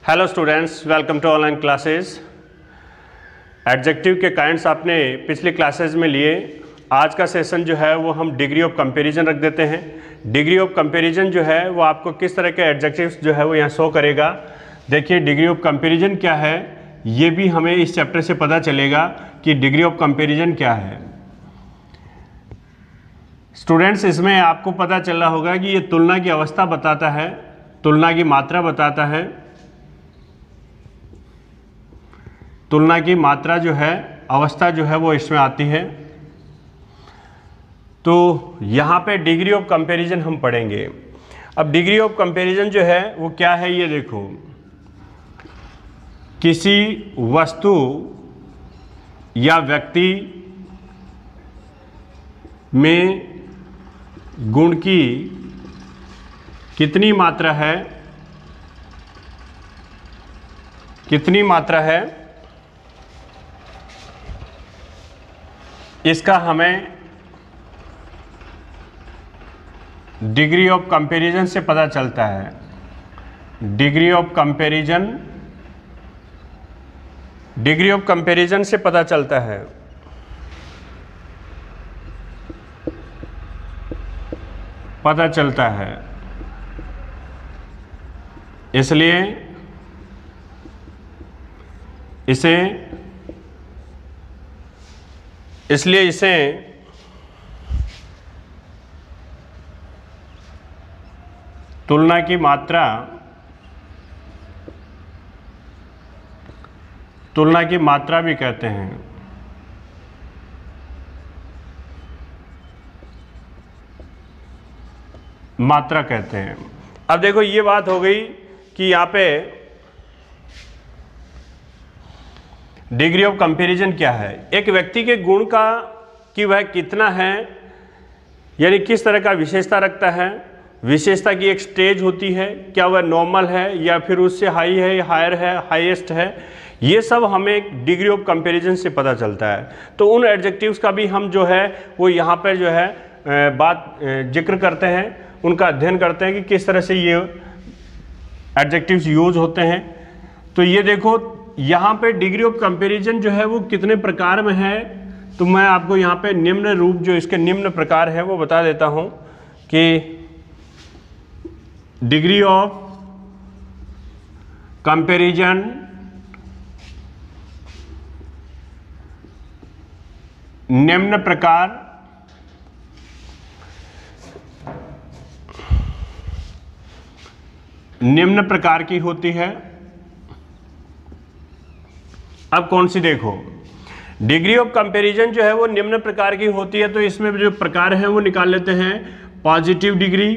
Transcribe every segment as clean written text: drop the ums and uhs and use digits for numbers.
Hello students, welcome to online classes. Adjective के kinds आपने पिछली क्लासेस में लिए। आज का सेशन जो है वो हम डिग्री ऑफ कंपैरिजन रख देते हैं। डिग्री ऑफ कंपैरिजन जो है वो आपको किस तरह के एडजेक्टिव्स जो है वो यहाँ शो करेगा। देखिए, डिग्री ऑफ कंपैरिजन क्या है ये भी हमें इस चैप्टर से पता चलेगा कि डिग्री ऑफ कंपैरिजन क्या है। स्टूडेंट्स, इसमें आपको पता चल रहा होगा कि ये तुलना की अवस्था बताता है, तुलना की मात्रा बताता है। तुलना की मात्रा जो है, अवस्था जो है वो इसमें आती है। तो यहाँ पे डिग्री ऑफ कंपैरिजन हम पढ़ेंगे। अब डिग्री ऑफ कंपैरिजन जो है वो क्या है ये देखो। किसी वस्तु या व्यक्ति में गुण की कितनी मात्रा है, कितनी मात्रा है, इसका हमें डिग्री ऑफ कंपैरिजन से पता चलता है। Degree of comparison, degree of comparison से पता चलता है। पता चलता है, इसलिए इसे तुलना की मात्रा, तुलना की मात्रा भी कहते हैं। मात्रा कहते हैं। अब देखो, ये बात हो गई कि यहाँ पे डिग्री ऑफ कंपैरिजन क्या है। एक व्यक्ति के गुण का कि वह कितना है, यानी किस तरह का विशेषता रखता है। विशेषता की एक स्टेज होती है, क्या वह नॉर्मल है या फिर उससे हाई है, हायर है, हाईएस्ट है। ये सब हमें डिग्री ऑफ कंपैरिजन से पता चलता है। तो उन एडजेक्टिव्स का भी हम जो है वो यहाँ पर जो है जिक्र करते हैं, उनका अध्ययन करते हैं कि किस तरह से ये एडजेक्टिव्स यूज होते हैं। तो ये देखो, यहाँ पे डिग्री ऑफ कंपैरिजन जो है वो कितने प्रकार में है। तो मैं आपको यहाँ पे निम्न रूप जो इसके निम्न प्रकार है वो बता देता हूँ कि डिग्री ऑफ कंपैरिजन निम्न प्रकार की होती है। अब कौन सी देखो, डिग्री ऑफ कंपैरिजन जो है वो निम्न प्रकार की होती है। तो इसमें जो प्रकार हैं वो निकाल लेते हैं। पॉजिटिव डिग्री,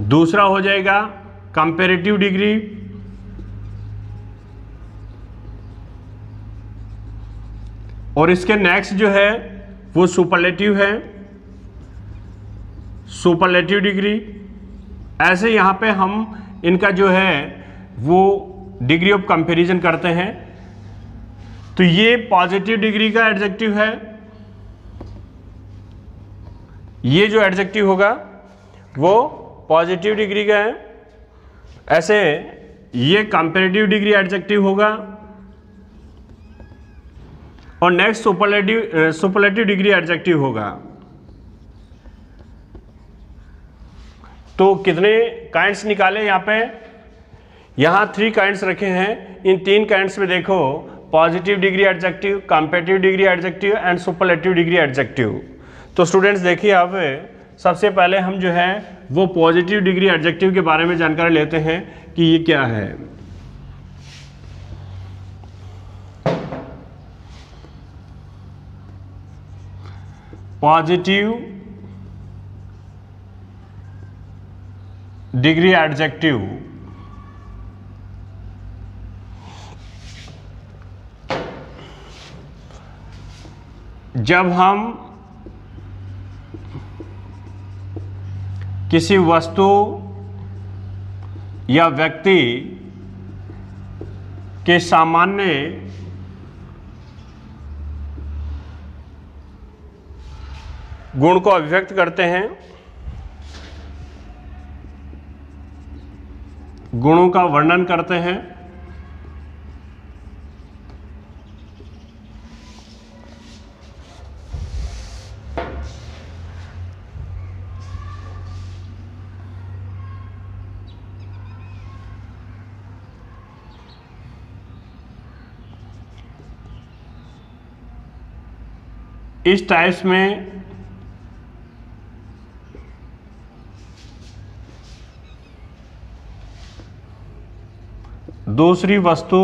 दूसरा हो जाएगा कंपैरेटिव डिग्री, और इसके नेक्स्ट जो है वो सुपरलेटिव है, सुपरलेटिव डिग्री। ऐसे यहाँ पे हम इनका जो है वो डिग्री ऑफ कंपैरिजन करते हैं। तो ये पॉजिटिव डिग्री का एडजेक्टिव है, ये जो एडजेक्टिव होगा वो पॉजिटिव डिग्री का है। ऐसे ये कंपैरेटिव डिग्री एडजेक्टिव होगा, और नेक्स्ट सुपरलेटिव डिग्री एडजेक्टिव होगा। तो कितने काइंड्स निकाले यहाँ पे, यहाँ 3 काइंड्स रखे हैं। इन 3 काइंड्स में देखो, positive degree adjective, comparative degree adjective and superlative degree adjective. तो स्टूडेंट्स देखिए, अब सबसे पहले हम जो है वो पॉजिटिव डिग्री एडजेक्टिव के बारे में जानकारी लेते हैं कि ये क्या है। पॉजिटिव डिग्री एडजेक्टिव जब हम किसी वस्तु या व्यक्ति के सामान्य गुण को अभिव्यक्त करते हैं। गुणों का वर्णन करते हैं। इस टाइप्स में दूसरी वस्तु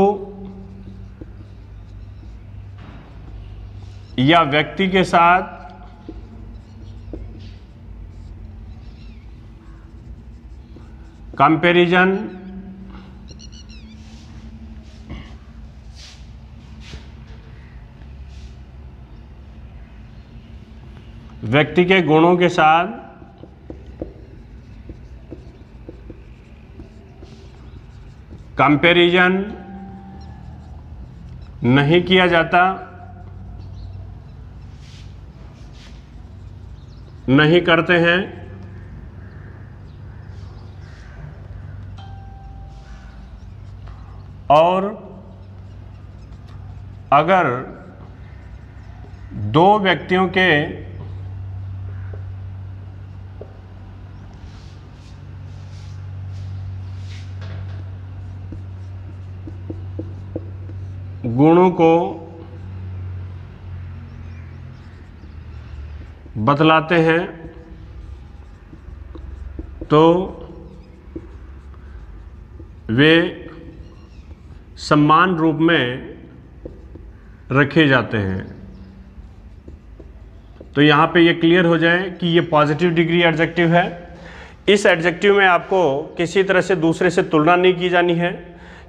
या व्यक्ति के साथ कंपैरिजन व्यक्ति के गुणों के साथ कंपैरिजन नहीं किया जाता, नहीं करते हैं। और अगर दो व्यक्तियों के गुणों को बतलाते हैं तो वे समान रूप में रखे जाते हैं। तो यहाँ पे ये क्लियर हो जाए कि ये पॉजिटिव डिग्री एडजेक्टिव है। इस एडजेक्टिव में आपको किसी तरह से दूसरे से तुलना नहीं की जानी है,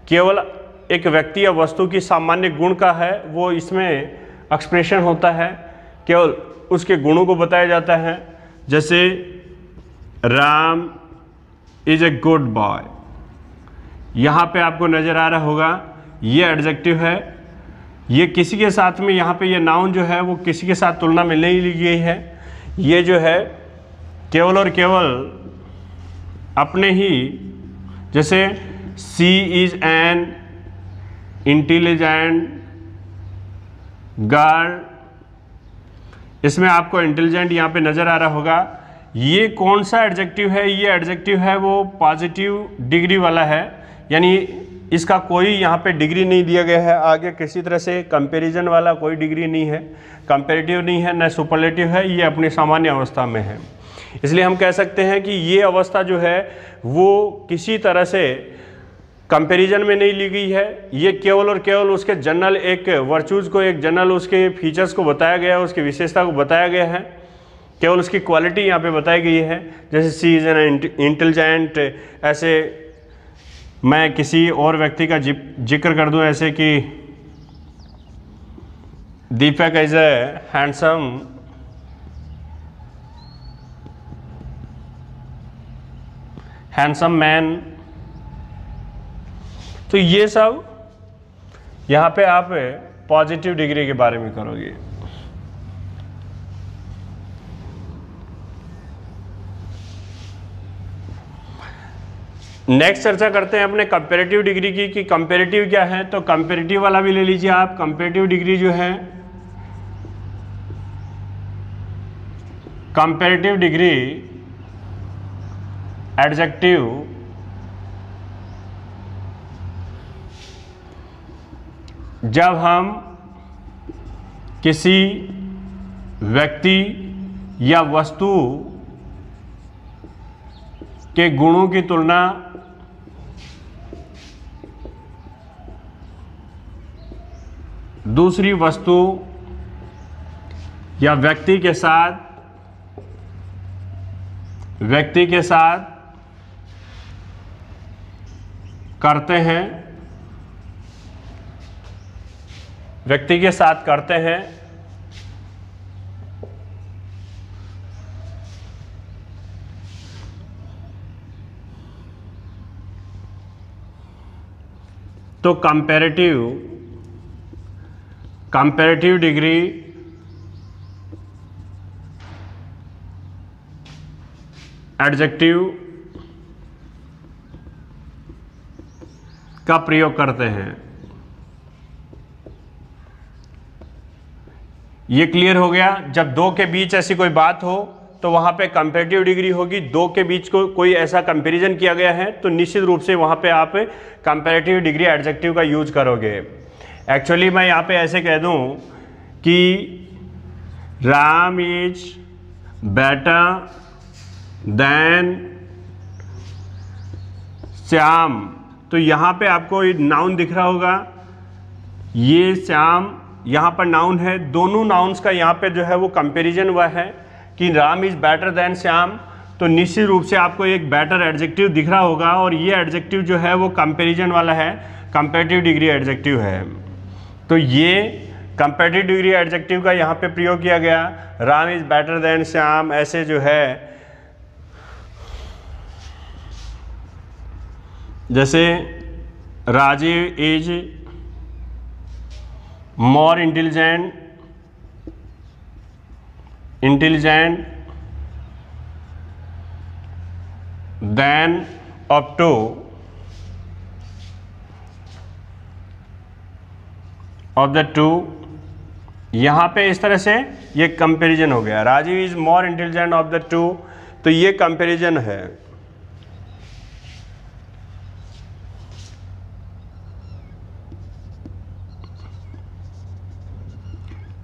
केवल एक व्यक्ति या वस्तु की सामान्य गुण का है वो इसमें एक्सप्रेशन होता है, केवल उसके गुणों को बताया जाता है। जैसे Ram is a good boy, यहाँ पे आपको नज़र आ रहा होगा ये एडजेक्टिव है। ये किसी के साथ में, यहाँ पे ये नाउन जो है वो किसी के साथ तुलना में नहीं ली गई है। ये जो है केवल और केवल अपने ही, जैसे सी इज एन इंटेलिजेंट गर्ल, इसमें आपको इंटेलिजेंट यहाँ पे नज़र आ रहा होगा। ये कौन सा एडजेक्टिव है? ये एडजेक्टिव है वो पॉजिटिव डिग्री वाला है, यानी इसका कोई यहाँ पे डिग्री नहीं दिया गया है। आगे किसी तरह से कंपैरिजन वाला कोई डिग्री नहीं है, कंपैरेटिव नहीं है, न सुपरलेटिव है, ये अपनी सामान्य अवस्था में है। इसलिए हम कह सकते हैं कि ये अवस्था जो है वो किसी तरह से कंपैरिजन में नहीं ली गई है। ये केवल और केवल उसके जनरल एक वर्चूज़ को, एक जनरल उसके फीचर्स को बताया गया है, उसकी विशेषता को बताया गया है, केवल उसकी क्वालिटी यहाँ पे बताई गई है। जैसे सी इज एन इंटेलिजेंट, ऐसे मैं किसी और व्यक्ति का जिक्र कर दूं, ऐसे कि दीपक इज ए हैंडसम मैन। तो ये सब यहाँ पे आप पॉजिटिव डिग्री के बारे में करोगे। नेक्स्ट चर्चा करते हैं अपने कंपैरेटिव डिग्री की, कि कंपैरेटिव क्या है। तो कंपैरेटिव वाला भी ले लीजिए आप। कंपैरेटिव डिग्री जो है, कंपैरेटिव डिग्री एडजेक्टिव जब हम किसी व्यक्ति या वस्तु के गुणों की तुलना दूसरी वस्तु या व्यक्ति के साथ करते हैं, व्यक्ति के साथ करते हैं, तो कंपैरेटिव डिग्री एडजेक्टिव का प्रयोग करते हैं। ये क्लियर हो गया। जब दो के बीच ऐसी कोई बात हो तो वहाँ पे कंपैरेटिव डिग्री होगी। दो के बीच को कोई ऐसा कंपैरिजन किया गया है तो निश्चित रूप से वहाँ पे आप कंपैरेटिव डिग्री एडजेक्टिव का यूज करोगे। एक्चुअली मैं यहाँ पे ऐसे कह दूँ कि Ram is better than Shyam, तो यहाँ पे आपको नाउन दिख रहा होगा, ये श्याम यहाँ पर नाउन है। दोनों नाउन्स का यहाँ पे जो है वो कंपैरिजन हुआ है कि Ram is better than Shyam, तो निश्चित रूप से आपको एक बेटर एडजेक्टिव दिख रहा होगा और ये एडजेक्टिव जो है वो कंपैरिजन वाला है, कंपैरेटिव डिग्री एडजेक्टिव है। तो ये कंपैरेटिव डिग्री एडजेक्टिव का यहाँ पे प्रयोग किया गया। Ram is better than Shyam ऐसे जो है, जैसे Rajiv is more intelligent than up to of the two. यहाँ पे इस तरह से ये कंपैरिजन हो गया, Rajiv is more intelligent of the two, तो ये कंपैरिजन है।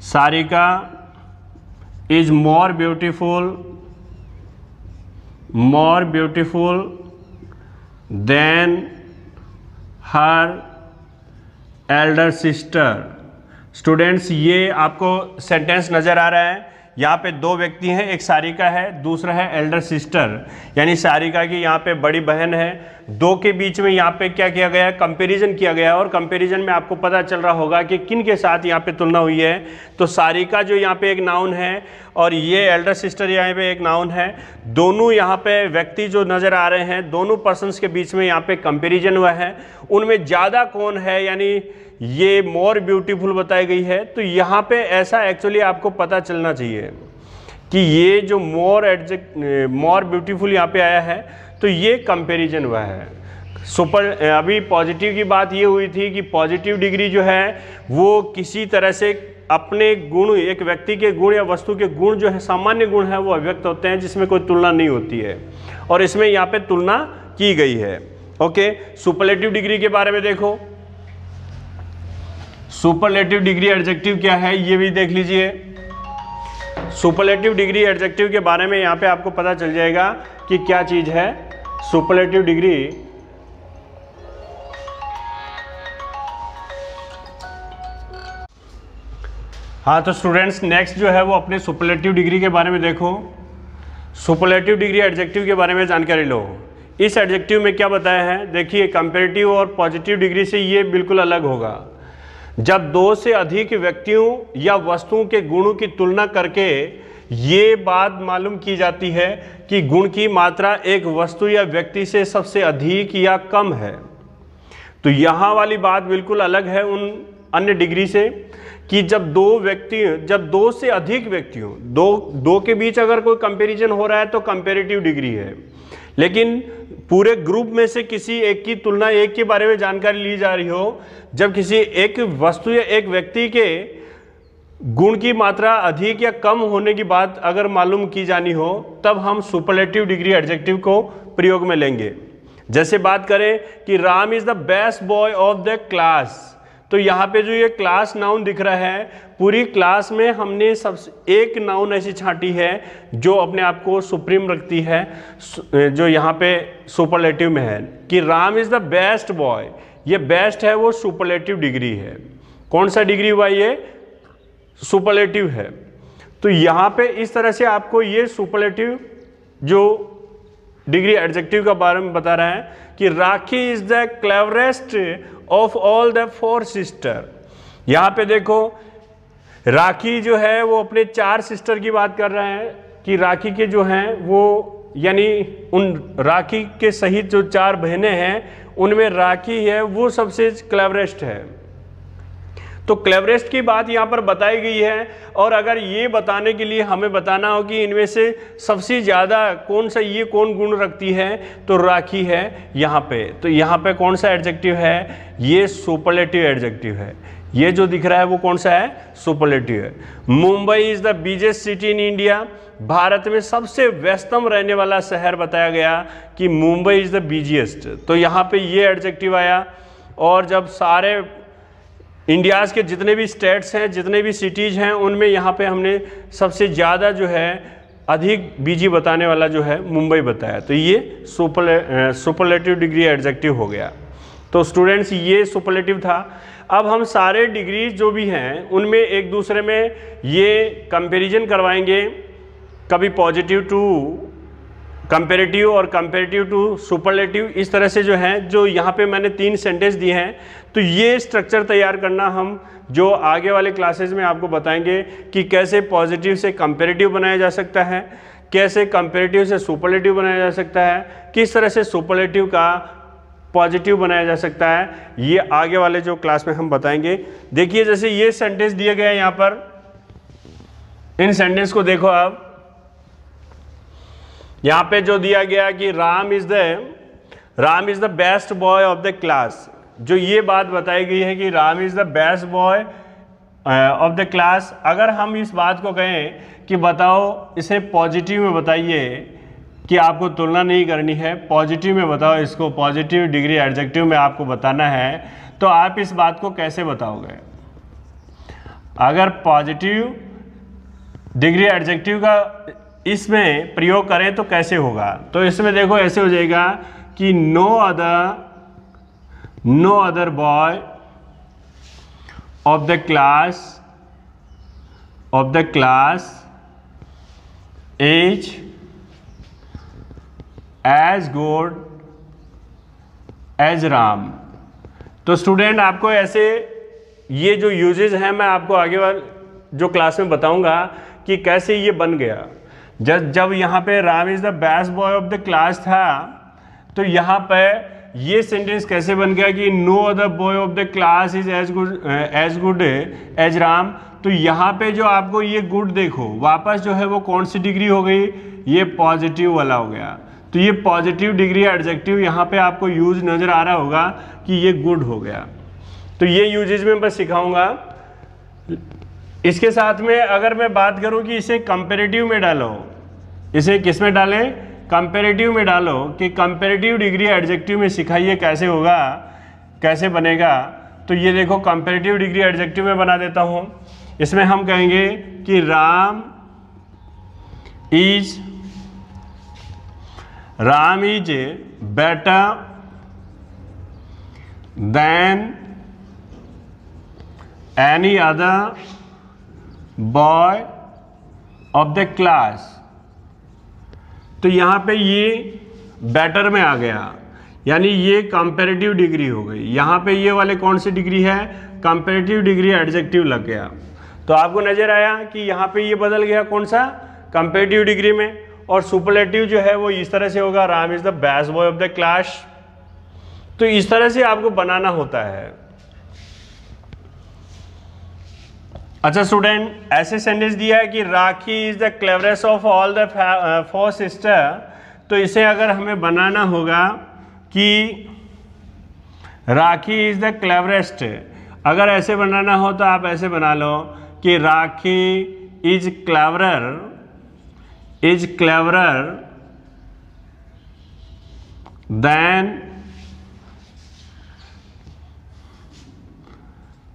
Sarika is more beautiful than her elder sister. Students, ये आपको सेंटेंस नज़र आ रहा है। यहाँ पे दो व्यक्ति हैं, एक सारिका है, दूसरा है एल्डर सिस्टर, यानी सारिका की यहाँ पे बड़ी बहन है। दो के बीच में यहाँ पे क्या किया गया है, कंपैरिजन किया गया है। और कंपैरिजन में आपको पता चल रहा होगा कि किन के साथ यहाँ पे तुलना हुई है। तो सारिका जो यहाँ पे एक नाउन है और ये एल्डर सिस्टर यहाँ पे एक नाउन है। दोनों यहाँ पे व्यक्ति जो नज़र आ रहे हैं, दोनों पर्सन्स के बीच में यहाँ पे कंपेरिजन हुआ है। उनमें ज़्यादा कौन है, यानी ये मोर ब्यूटीफुल बताई गई है। तो यहाँ पे ऐसा एक्चुअली आपको पता चलना चाहिए कि ये जो मोर ब्यूटीफुल यहाँ पे आया है तो ये कंपैरिजन हुआ है। अभी पॉजिटिव की बात ये हुई थी कि पॉजिटिव डिग्री जो है वो किसी तरह से अपने गुण, एक व्यक्ति के गुण या वस्तु के गुण जो है, सामान्य गुण है, वो अभिव्यक्त होते हैं जिसमें कोई तुलना नहीं होती है, और इसमें यहाँ पे तुलना की गई है। ओके, सुपरलेटिव डिग्री के बारे में देखो। सुपरलेटिव डिग्री एडजेक्टिव क्या है ये भी देख लीजिए। सुपरलेटिव डिग्री एडजेक्टिव के बारे में यहाँ पे आपको पता चल जाएगा कि क्या चीज है सुपरलेटिव डिग्री। हाँ, तो स्टूडेंट्स नेक्स्ट जो है वो अपने सुपरलेटिव डिग्री के बारे में देखो। सुपरलेटिव डिग्री एडजेक्टिव के बारे में जानकारी लो। इस एडजेक्टिव में क्या बताया है, देखिए कंपैरेटिव और पॉजिटिव डिग्री से ये बिल्कुल अलग होगा। जब दो से अधिक व्यक्तियों या वस्तुओं के गुणों की तुलना करके ये बात मालूम की जाती है कि गुण की मात्रा एक वस्तु या व्यक्ति से सबसे अधिक या कम है। तो यहाँ वाली बात बिल्कुल अलग है उन अन्य डिग्री से कि जब दो से अधिक व्यक्तियों, दो के बीच अगर कोई कंपैरिजन हो रहा है तो कंपैरेटिव डिग्री है। लेकिन पूरे ग्रुप में से किसी एक की तुलना, एक के बारे में जानकारी ली जा रही हो, जब किसी एक वस्तु या एक व्यक्ति के गुण की मात्रा अधिक या कम होने की बात अगर मालूम की जानी हो, तब हम सुपरलेटिव डिग्री एडजेक्टिव को प्रयोग में लेंगे। जैसे बात करें कि Ram is the best boy of the class, तो यहाँ पे जो ये क्लास नाउन दिख रहा है, पूरी क्लास में हमने सबसे एक नाउन ऐसी छांटी है जो अपने आप को सुप्रीम रखती है, जो यहाँ पे सुपरलेटिव में है कि Ram is the best boy. ये बेस्ट है वो सुपरलेटिव डिग्री है। कौन सा डिग्री हुआ, ये सुपरलेटिव है। तो यहाँ पे इस तरह से आपको ये सुपरलेटिव जो डिग्री एडजेक्टिव का बारे में बता रहा है कि Rakhi is the cleverest of all the 4 sister. यहाँ पे देखो राखी जो है वो अपने 4 सिस्टर की बात कर रहे हैं कि राखी के जो हैं वो, यानी उन राखी के सहित जो 4 बहनें हैं उनमें राखी है वो सबसे क्लेवरेस्ट है। तो क्लेवरेस्ट की बात यहाँ पर बताई गई है। और अगर ये बताने के लिए हमें बताना हो कि इनमें से सबसे ज़्यादा कौन सा ये कौन गुण रखती है, तो राखी है यहाँ पे। तो यहाँ पे कौन सा एडजेक्टिव है, ये सुपरलेटिव एडजेक्टिव है। ये जो दिख रहा है वो कौन सा है, सुपरलेटिव है। Mumbai is the biggest city in India, Bharat में सबसे व्यस्तम रहने वाला शहर बताया गया कि मुंबई इज द बिजिएस्ट। तो यहाँ पे ये एडजेक्टिव आया। और जब सारे इंडियाज़ के जितने भी स्टेट्स हैं, जितने भी सिटीज़ हैं, उनमें यहाँ पे हमने सबसे ज़्यादा जो है अधिक बिजी बताने वाला जो है मुंबई बताया। तो ये सुपरलेटिव डिग्री एडजेक्टिव हो गया। तो स्टूडेंट्स ये सुपरलेटिव था। अब हम सारे डिग्री जो भी हैं उनमें एक दूसरे में ये कंपैरिजन करवाएंगे, कभी पॉजिटिव टू कंपैरेटिव और कंपैरेटिव टू सुपरलेटिव, इस तरह से जो है, जो यहाँ पे मैंने 3 सेंटेंस दिए हैं। तो ये स्ट्रक्चर तैयार करना हम जो आगे वाले क्लासेस में आपको बताएंगे कि कैसे पॉजिटिव से कंपैरेटिव बनाया जा सकता है, कैसे कंपैरेटिव से सुपरलेटिव बनाया जा सकता है, किस तरह से सुपरलेटिव का पॉजिटिव बनाया जा सकता है, ये आगे वाले जो क्लास में हम बताएंगे। देखिए जैसे ये सेंटेंस दिए गए हैं यहाँ पर, इन सेंटेंस को देखो आप। यहाँ पे जो दिया गया कि Ram is the best boy of the class, जो ये बात बताई गई है कि Ram is the best boy of the class. अगर हम इस बात को कहें कि बताओ इसे पॉजिटिव में बताइए, कि आपको तुलना नहीं करनी है, पॉजिटिव में बताओ इसको, पॉजिटिव डिग्री एडजेक्टिव में आपको बताना है, तो आप इस बात को कैसे बताओगे? अगर पॉजिटिव डिग्री एडजेक्टिव का इसमें प्रयोग करें तो कैसे होगा? तो इसमें देखो ऐसे हो जाएगा कि no other boy of the class is as good as Ram. तो स्टूडेंट आपको ऐसे ये जो यूजेज हैं मैं आपको आगे वाले जो क्लास में बताऊंगा कि कैसे ये बन गया। जब यहाँ पे Ram is the best boy of the class था, तो यहाँ पे ये सेंटेंस कैसे बन गया कि no other boy of the class is as good as Ram. तो यहाँ पे जो आपको ये गुड देखो, वापस जो है वो कौन सी डिग्री हो गई, ये पॉजिटिव वाला हो गया। तो ये पॉजिटिव डिग्री एडजेक्टिव यहाँ पे आपको यूज नज़र आ रहा होगा कि ये गुड हो गया। तो ये यूजेज में मैं सिखाऊंगा। इसके साथ में अगर मैं बात करूं कि इसे कंपैरेटिव में डालो, इसे किस में डालें, कंपैरेटिव में डालो, कि कंपैरेटिव डिग्री एडजेक्टिव में सिखाइए कैसे होगा, कैसे बनेगा। तो ये देखो कंपैरेटिव डिग्री एडजेक्टिव में बना देता हूं। इसमें हम कहेंगे कि Ram is better then any other boy of the class. तो यहाँ पे ये बेटर में आ गया, यानी ये कंपैरेटिव डिग्री हो गई। यहाँ पे ये वाले कौन सी डिग्री है, कंपैरेटिव डिग्री एडजेक्टिव लग गया। तो आपको नजर आया कि यहाँ पे ये बदल गया कौन सा, कंपैरेटिव डिग्री में। और सुपरलेटिव जो है वो इस तरह से होगा, Ram is the best boy of the class. तो इस तरह से आपको बनाना होता है। अच्छा स्टूडेंट, ऐसे सेंटेंस दिया है कि Rakhi is the cleverest of all the 4 sister. तो इसे अगर हमें बनाना होगा कि राखी इज द क्लेवरेस्ट, अगर ऐसे बनाना हो तो आप ऐसे बना लो कि Rakhi is cleverer than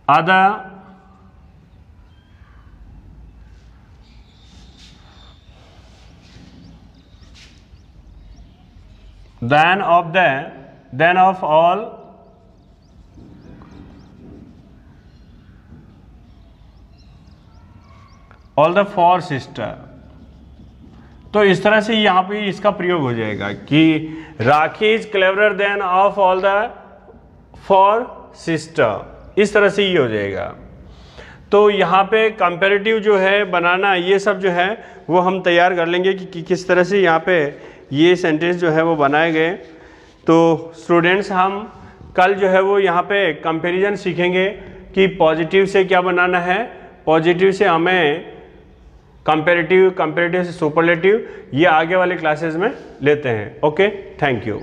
other than of all the 4 sister। तो इस तरह से यहाँ पे इसका प्रयोग हो जाएगा कि Rakhi is cleverer than of all the 4 sister, इस तरह से ये हो जाएगा। तो यहाँ पे कंपैरेटिव जो है बनाना, ये सब जो है वो हम तैयार कर लेंगे कि किस तरह से यहाँ पे ये सेंटेंस जो है वो बनाए गए। तो स्टूडेंट्स हम कल जो है वो यहाँ पे कंपैरिजन सीखेंगे कि पॉजिटिव से क्या बनाना है, पॉजिटिव से हमें कंपैरेटिव, कंपैरेटिव से सुपरलेटिव, ये आगे वाले क्लासेस में लेते हैं। Okay, thank you.